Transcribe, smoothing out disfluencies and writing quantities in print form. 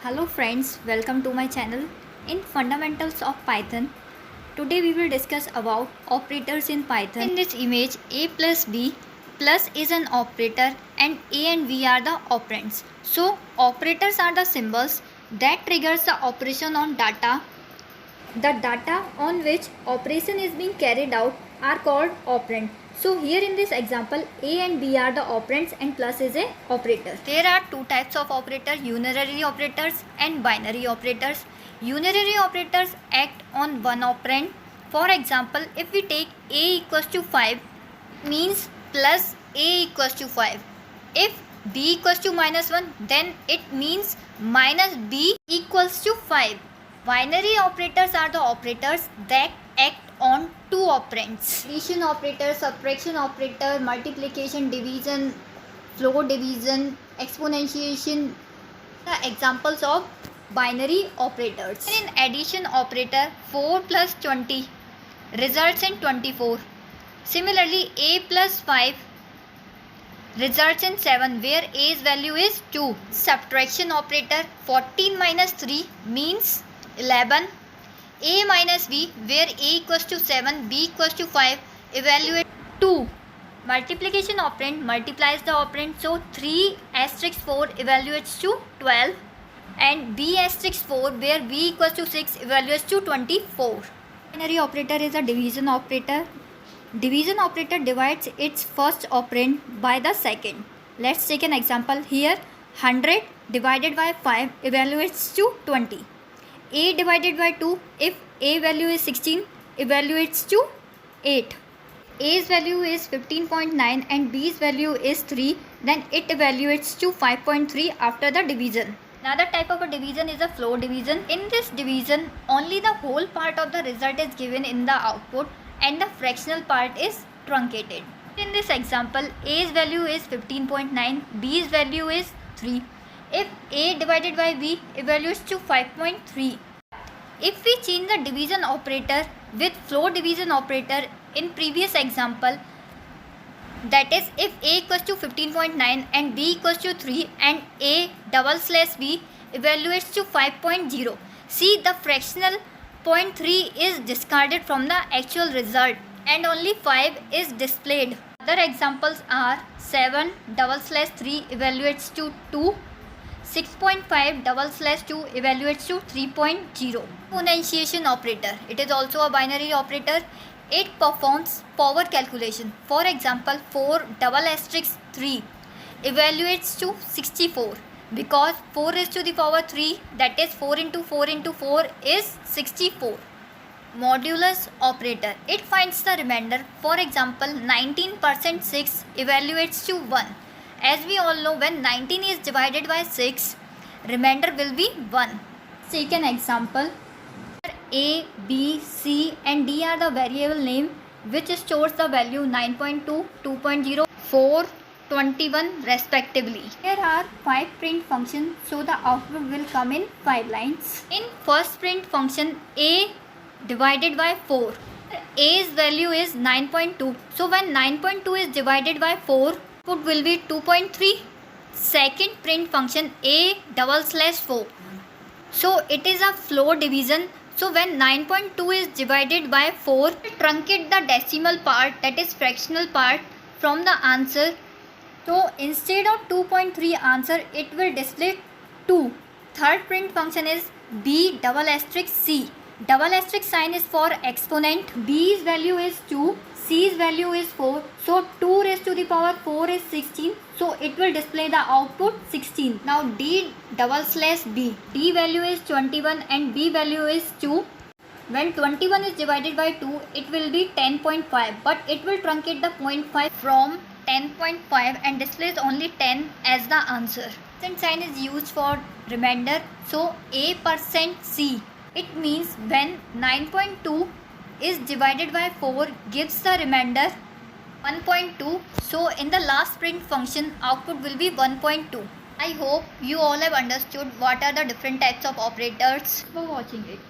Hello friends, welcome to my channel. In Fundamentals of Python, today we will discuss about operators in Python. In this image, a plus b plus is an operator and a and b are the operands. So operators are the symbols that triggers the operation on data. The data on which operation is being carried out are called operand. So here in this example, a and b are the operands and plus is a operator. There are two types of operator, unary operators and binary operators. Unary operators act on one operand. For example, if we take a equals to 5, means plus a equals to 5. If b equals to -1, then it means minus b equals to 5. Binary operators are the operators that act on two operands. Addition operator, subtraction operator, multiplication, division, floor division, exponentiation, the examples of binary operators. In addition operator, 4 plus 20 results in 24. Similarly, a plus 5 results in 7, where a's value is 2. Subtraction operator, 14 minus 3 means 11. A minus b, where a equals to 7, b equals to 5, evaluate 2. Multiplication operand multiplies the operand, so 3 asterisk 4 evaluates to 12, and b asterisk 4, where b equals to 6, evaluates to 24. Binary operator is a division operator. Division operator divides its first operand by the second. Let's take an example here. 100 divided by 5 evaluates to 20. A divided by 2, if a value is 16, evaluates to 8. A's value is 15.9 and b's value is 3, then it evaluates to 5.3 after the division. Another type of a division is a floor division. In this division, only the whole part of the result is given in the output and the fractional part is truncated. In this example, a's value is 15.9, b's value is 3. If a divided by b evaluates to 5.3. If we change the division operator with floor division operator in previous example, that is if a equals to 15.9 and b equals to 3 and a double slash b evaluates to 5.0. See, the fractional 0.3 is discarded from the actual result and only 5 is displayed. Other examples are 7 double slash 3 evaluates to 2. 6.5 double slash 2 evaluates to 3.0. Exponentiation operator. It is also a binary operator. It performs power calculation. For example, 4 double asterisk 3 evaluates to 64, because 4 is to the power 3, that is 4 into 4 into 4 is 64. Modulus operator. It finds the remainder. For example, 19% 6 evaluates to 1. As we all know, when 19 is divided by 6, remainder will be 1. Take an example. A, B, C and D are the variable name which stores the value 9.2, 2.0, 4, 21 respectively. There are 5 print functions, so the output will come in 5 lines. In first print function, A divided by 4. A's value is 9.2. So when 9.2 is divided by 4, output will be 2.3. Second print function, a double slash 4. So it is a floor division. So when 9.2 is divided by 4, truncate the decimal part, that is fractional part, from the answer. So instead of 2.3 answer, it will display 2. Third print function is b double asterisk c. Double asterisk sign is for exponent. B's value is 2. C's value is 4. So 2 raised to the power 4 is 16. So it will display the output 16. Now D double slash B. D value is 21 and B value is 2. When 21 is divided by 2, it will be 10.5. But it will truncate the 0.5 from 10.5 and displays only 10 as the answer. Percent sign is used for remainder. So A%C. It means when 9.2 is divided by 4 gives the remainder 1.2. So in the last print function, output will be 1.2. I hope you all have understood what are the different types of operators. For watching it.